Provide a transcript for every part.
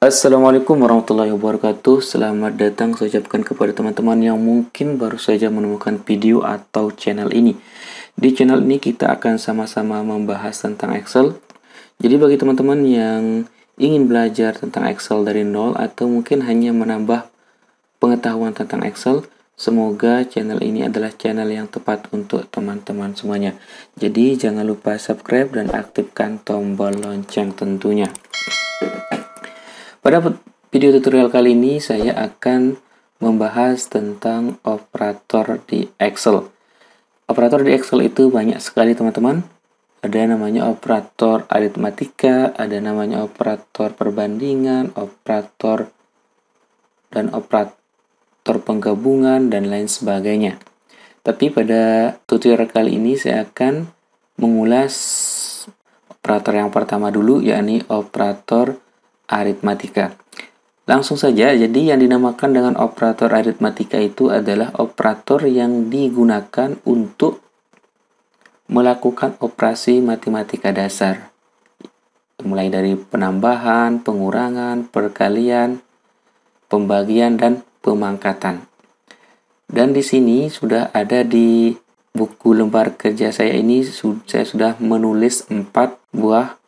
Assalamualaikum warahmatullahi wabarakatuh. Selamat datang saya ucapkan kepada teman-teman yang mungkin baru saja menemukan video atau channel ini. Di channel ini kita akan sama-sama membahas tentang Excel. Jadi bagi teman-teman yang ingin belajar tentang Excel dari nol atau mungkin hanya menambah pengetahuan tentang Excel, semoga channel ini adalah channel yang tepat untuk teman-teman semuanya. Jadi jangan lupa subscribe dan aktifkan tombol lonceng tentunya. Pada video tutorial kali ini saya akan membahas tentang operator di Excel. Operator di Excel itu banyak sekali teman-teman. Ada namanya operator aritmatika, ada namanya operator perbandingan, operator dan operator penggabungan dan lain sebagainya. Tapi pada tutorial kali ini saya akan mengulas operator yang pertama dulu, yakni operator aritmatika. Langsung saja, jadi yang dinamakan dengan operator aritmatika itu adalah operator yang digunakan untuk melakukan operasi matematika dasar. Mulai dari penambahan, pengurangan, perkalian, pembagian, dan pemangkatan. Dan di sini sudah ada di buku lembar kerja saya ini, saya sudah menulis 4 buah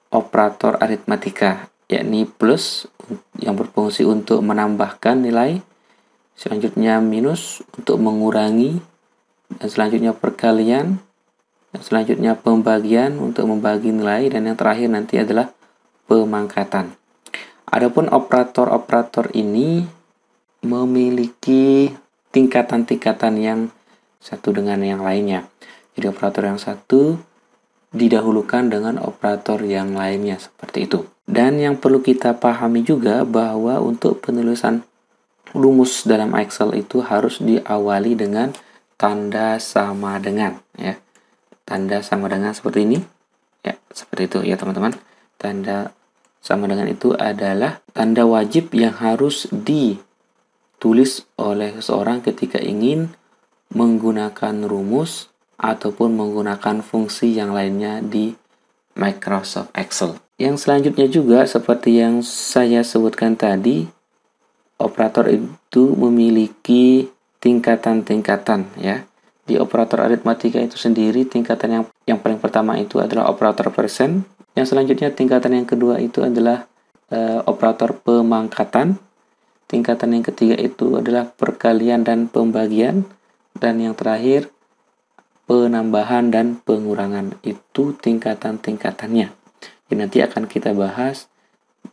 operator aritmatika, yakni plus yang berfungsi untuk menambahkan nilai, selanjutnya minus untuk mengurangi, dan selanjutnya perkalian, dan selanjutnya pembagian untuk membagi nilai, dan yang terakhir nanti adalah pemangkatan. Adapun operator-operator ini memiliki tingkatan-tingkatan yang satu dengan yang lainnya. Jadi operator yang satu didahulukan dengan operator yang lainnya, seperti itu. Dan yang perlu kita pahami juga bahwa untuk penulisan rumus dalam Excel itu harus diawali dengan tanda sama dengan, ya. Tanda sama dengan seperti ini. Ya, seperti itu ya teman-teman. Tanda sama dengan itu adalah tanda wajib yang harus ditulis oleh seseorang ketika ingin menggunakan rumus ataupun menggunakan fungsi yang lainnya di Microsoft Excel. Yang selanjutnya juga seperti yang saya sebutkan tadi, operator itu memiliki tingkatan-tingkatan, ya. Di operator aritmatika itu sendiri tingkatan yang paling pertama itu adalah operator persen. Yang selanjutnya tingkatan yang kedua itu adalah operator pemangkatan. Tingkatan yang ketiga itu adalah perkalian dan pembagian, dan yang terakhir penambahan dan pengurangan. Itu tingkatan-tingkatannya. Jadi nanti akan kita bahas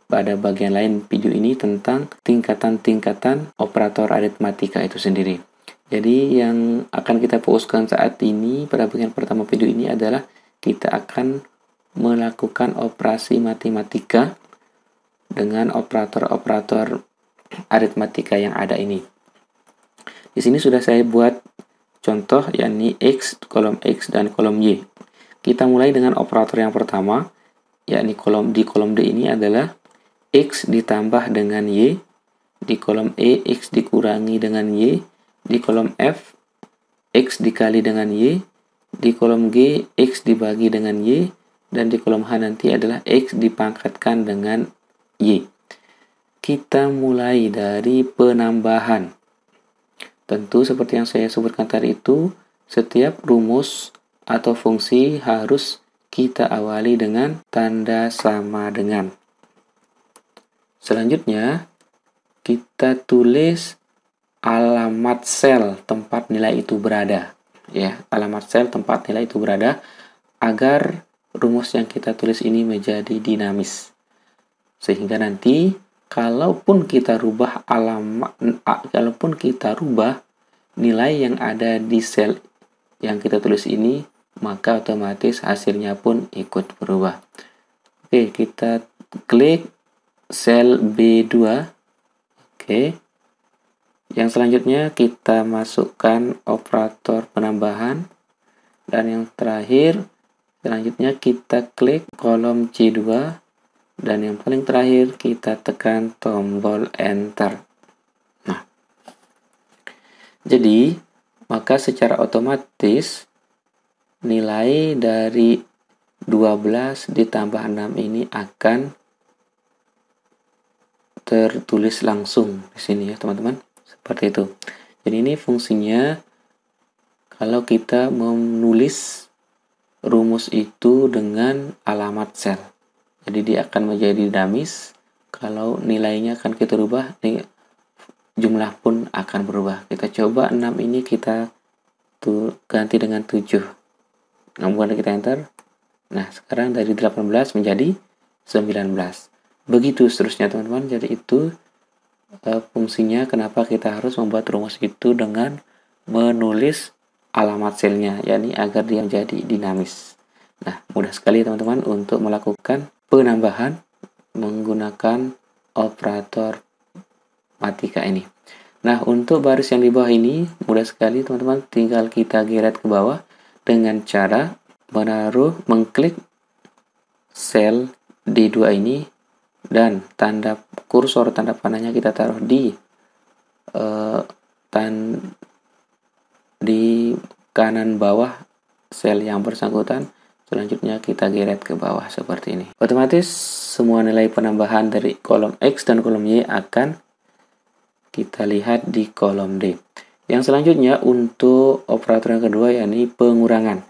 pada bagian lain video ini tentang tingkatan-tingkatan operator aritmatika itu sendiri. Jadi yang akan kita fokuskan saat ini pada bagian pertama video ini adalah kita akan melakukan operasi matematika dengan operator-operator aritmatika yang ada ini. Di sini sudah saya buat contoh, yakni X, kolom X, dan kolom Y. Kita mulai dengan operator yang pertama, yakni di kolom D ini adalah X ditambah dengan Y. Di kolom E, X dikurangi dengan Y. Di kolom F, X dikali dengan Y. Di kolom G, X dibagi dengan Y. Dan di kolom H nanti adalah X dipangkatkan dengan Y. Kita mulai dari penambahan. Tentu seperti yang saya sebutkan tadi itu, setiap rumus atau fungsi harus kita awali dengan tanda sama dengan. Selanjutnya, kita tulis alamat sel tempat nilai itu berada. Ya, alamat sel tempat nilai itu berada agar rumus yang kita tulis ini menjadi dinamis. Sehingga nanti kalaupun kita rubah nilai yang ada di sel yang kita tulis ini, maka otomatis hasilnya pun ikut berubah. Oke, kita klik sel B2. Oke. Yang selanjutnya kita masukkan operator penambahan, dan yang terakhir selanjutnya kita klik kolom C2. Dan yang paling terakhir kita tekan tombol enter. Nah, jadi maka secara otomatis nilai dari 12 ditambah 6 ini akan tertulis langsung di sini ya teman-teman. Seperti itu. Jadi ini fungsinya kalau kita menulis rumus itu dengan alamat sel. Jadi dia akan menjadi dinamis. Kalau nilainya akan kita rubah, jumlah pun akan berubah. Kita coba 6 ini kita ganti dengan 7. Kemudian kita enter. Nah, sekarang dari 18 menjadi 19. Begitu seterusnya teman-teman. Jadi itu fungsinya kenapa kita harus membuat rumus itu dengan menulis alamat selnya, yakni agar dia menjadi dinamis. Nah, mudah sekali teman-teman untuk melakukan penambahan menggunakan operator matika ini. Nah, untuk baris yang di bawah ini mudah sekali teman-teman, tinggal kita geret ke bawah dengan cara mengklik sel D2 ini dan tanda kursor tanda panahnya kita taruh di kanan bawah sel yang bersangkutan. Selanjutnya kita geret ke bawah seperti ini. Otomatis semua nilai penambahan dari kolom X dan kolom Y akan kita lihat di kolom D. Yang selanjutnya untuk operator yang kedua yakni pengurangan.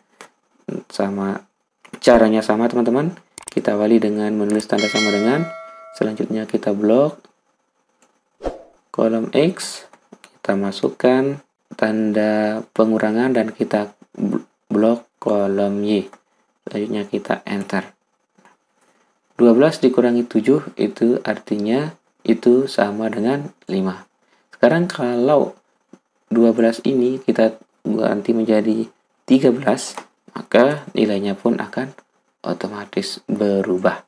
Caranya sama teman-teman. Kita awali dengan menulis tanda sama dengan. Selanjutnya kita blok kolom X, kita masukkan tanda pengurangan dan kita blok kolom Y. Selanjutnya kita enter. 12 dikurangi 7 itu artinya itu sama dengan 5. Sekarang kalau 12 ini kita ganti menjadi 13, maka nilainya pun akan otomatis berubah.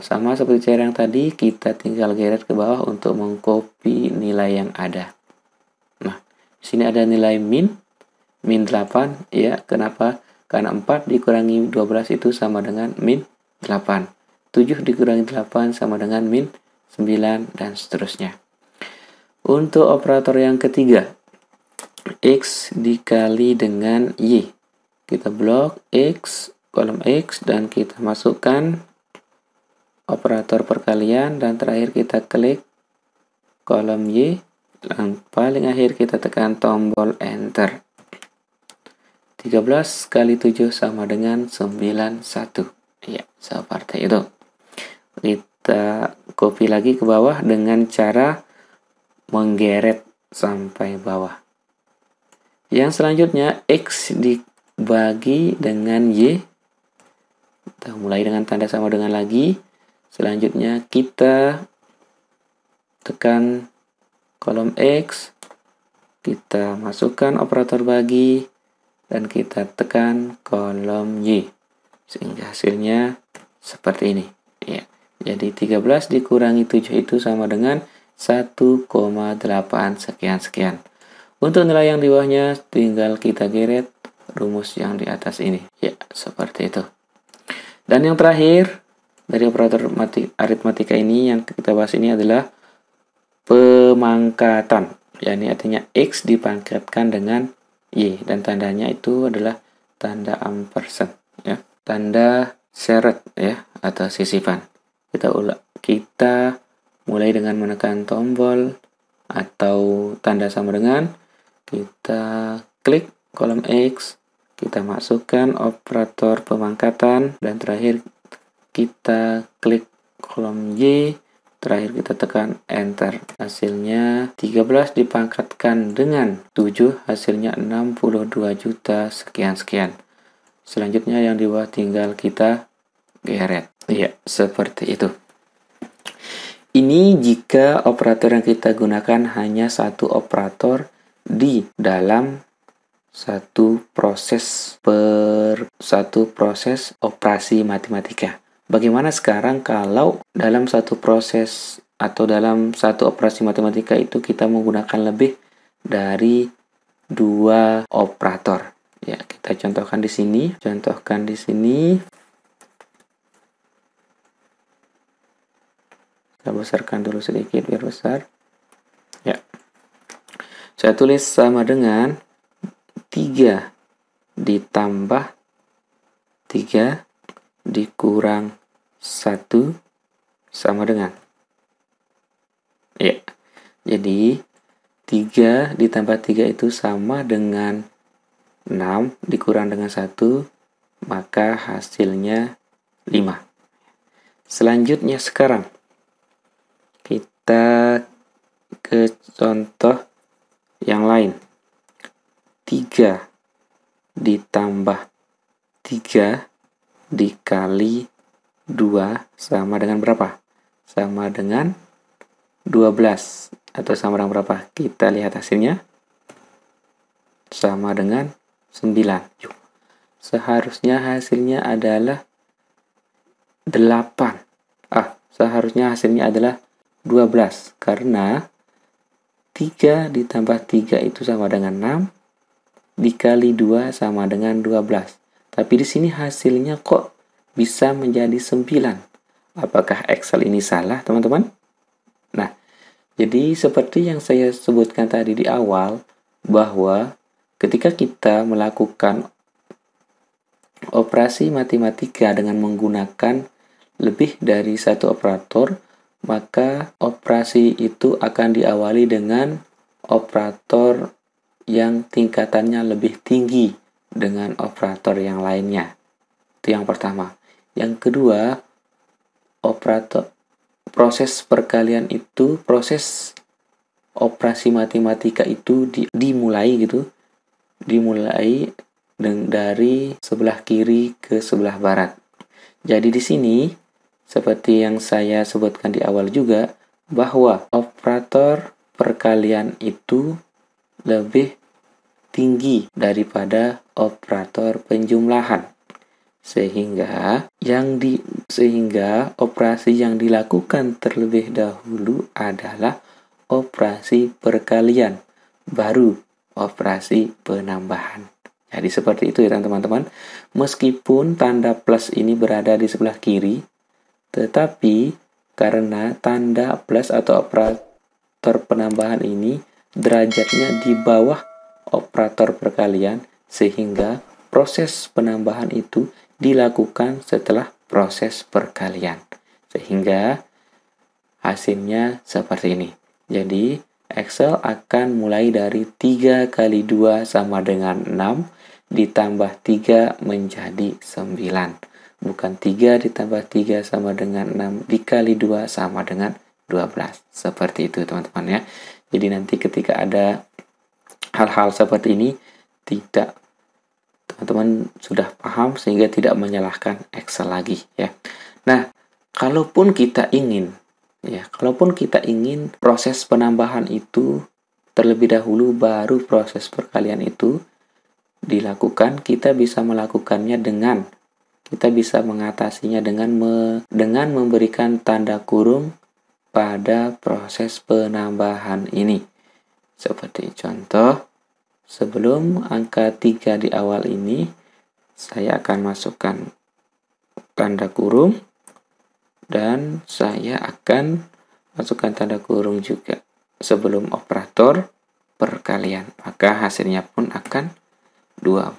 Sama seperti cara yang tadi, kita tinggal geret ke bawah untuk mengcopy nilai yang ada. Nah, di sini ada nilai min 8 ya. Kenapa? Karena 4 dikurangi 12 itu sama dengan min 8. 7 dikurangi 8 sama dengan min 9 dan seterusnya. Untuk operator yang ketiga, X dikali dengan Y. Kita blok X, kolom X, dan kita masukkan operator perkalian, dan terakhir kita klik kolom Y, dan paling akhir kita tekan tombol enter. 13 kali 7 sama dengan 91. Ya, seperti itu. Kita copy lagi ke bawah dengan cara menggeret sampai bawah. Yang selanjutnya X dibagi dengan Y. Kita mulai dengan tanda sama dengan lagi. Selanjutnya kita tekan kolom X, kita masukkan operator bagi, dan kita tekan kolom Y. Sehingga hasilnya seperti ini. Ya. Jadi 13 dikurangi 7 itu sama dengan 1,8 sekian-sekian. Untuk nilai yang di bawahnya tinggal kita geret rumus yang di atas ini. Ya, seperti itu. Dan yang terakhir dari operator aritmatika ini yang kita bahas ini adalah pemangkatan. yakni artinya X dipangkatkan dengan Y, dan tandanya itu adalah tanda ampersand ya, tanda seret ya atau sisipan. Kita mulai dengan menekan tombol atau tanda sama dengan, kita klik kolom X, kita masukkan operator pemangkatan, dan terakhir kita klik kolom Y, terakhir kita tekan enter. Hasilnya 13 dipangkatkan dengan 7, hasilnya 62 juta sekian-sekian. Selanjutnya yang di bawah tinggal kita geret. Iya, seperti itu. Ini jika operator yang kita gunakan hanya satu operator di dalam satu proses operasi matematika. Bagaimana sekarang kalau dalam satu proses atau dalam satu operasi matematika itu kita menggunakan lebih dari 2 operator? Ya, kita contohkan di sini. Kita besarkan dulu sedikit biar besar. Ya. Saya tulis sama dengan 3 ditambah 3 dikurang 1 sama dengan Jadi 3 ditambah 3 itu sama dengan 6 dikurang dengan 1, maka hasilnya 5. Selanjutnya sekarang kita ke contoh yang lain. 3 ditambah 3 dikali 2 sama dengan berapa? Sama dengan 12. Atau sama dengan berapa? Kita lihat hasilnya. Sama dengan 9. Seharusnya hasilnya adalah 8. Seharusnya hasilnya adalah 12. Karena 3 ditambah 3 itu sama dengan 6. Dikali 2 sama dengan 12. Tapi di sini hasilnya kok bisa menjadi 9. Apakah Excel ini salah, teman-teman? Nah, jadi seperti yang saya sebutkan tadi di awal, bahwa ketika kita melakukan operasi matematika dengan menggunakan lebih dari satu operator, maka operasi itu akan diawali dengan operator yang tingkatannya lebih tinggi dengan operator yang lainnya. Itu yang pertama. Yang kedua, proses perkalian itu, proses operasi matematika itu dimulai dari sebelah kiri ke sebelah barat. Jadi di sini seperti yang saya sebutkan di awal juga, bahwa operator perkalian itu lebih tinggi daripada operator penjumlahan. Sehingga operasi yang dilakukan terlebih dahulu adalah operasi perkalian, baru operasi penambahan. Jadi seperti itu ya teman-teman. Meskipun tanda plus ini berada di sebelah kiri, tetapi karena tanda plus atau operator penambahan ini derajatnya di bawah operator perkalian, sehingga proses penambahan itu dilakukan setelah proses perkalian. Sehingga hasilnya seperti ini. Jadi Excel akan mulai dari 3 kali 2 sama dengan 6 ditambah 3 menjadi 9. Bukan 3 ditambah 3 sama dengan 6 dikali 2 sama dengan 12. Seperti itu teman-teman ya. Jadi nanti ketika ada hal-hal seperti ini, teman-teman sudah paham sehingga tidak menyalahkan Excel lagi ya. Nah, kalaupun kita ingin proses penambahan itu terlebih dahulu baru proses perkalian itu dilakukan, kita bisa mengatasinya dengan memberikan tanda kurung pada proses penambahan ini. Seperti contoh, sebelum angka 3 di awal ini, saya akan masukkan tanda kurung dan saya akan masukkan tanda kurung juga sebelum operator perkalian. Maka hasilnya pun akan 12.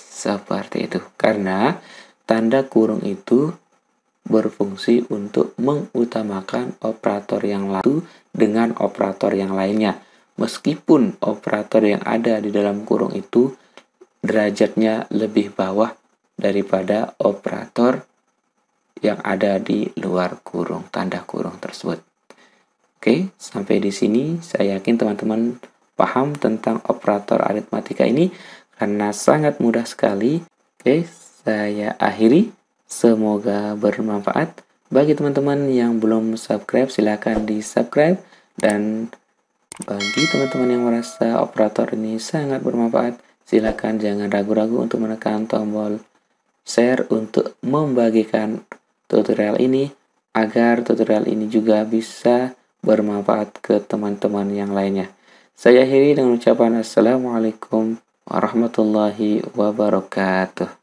Seperti itu. Karena tanda kurung itu berfungsi untuk mengutamakan operator yang satu dengan operator yang lainnya. Meskipun operator yang ada di dalam kurung itu derajatnya lebih bawah daripada operator yang ada di luar kurung, tanda kurung tersebut. Oke, sampai di sini saya yakin teman-teman paham tentang operator aritmatika ini karena sangat mudah sekali. Oke, saya akhiri. Semoga bermanfaat. Bagi teman-teman yang belum subscribe, silakan di-subscribe. Dan bagi teman-teman yang merasa operator ini sangat bermanfaat, silakan jangan ragu-ragu untuk menekan tombol share untuk membagikan tutorial ini agar tutorial ini juga bisa bermanfaat ke teman-teman yang lainnya. Saya akhiri dengan ucapan Assalamualaikum warahmatullahi wabarakatuh.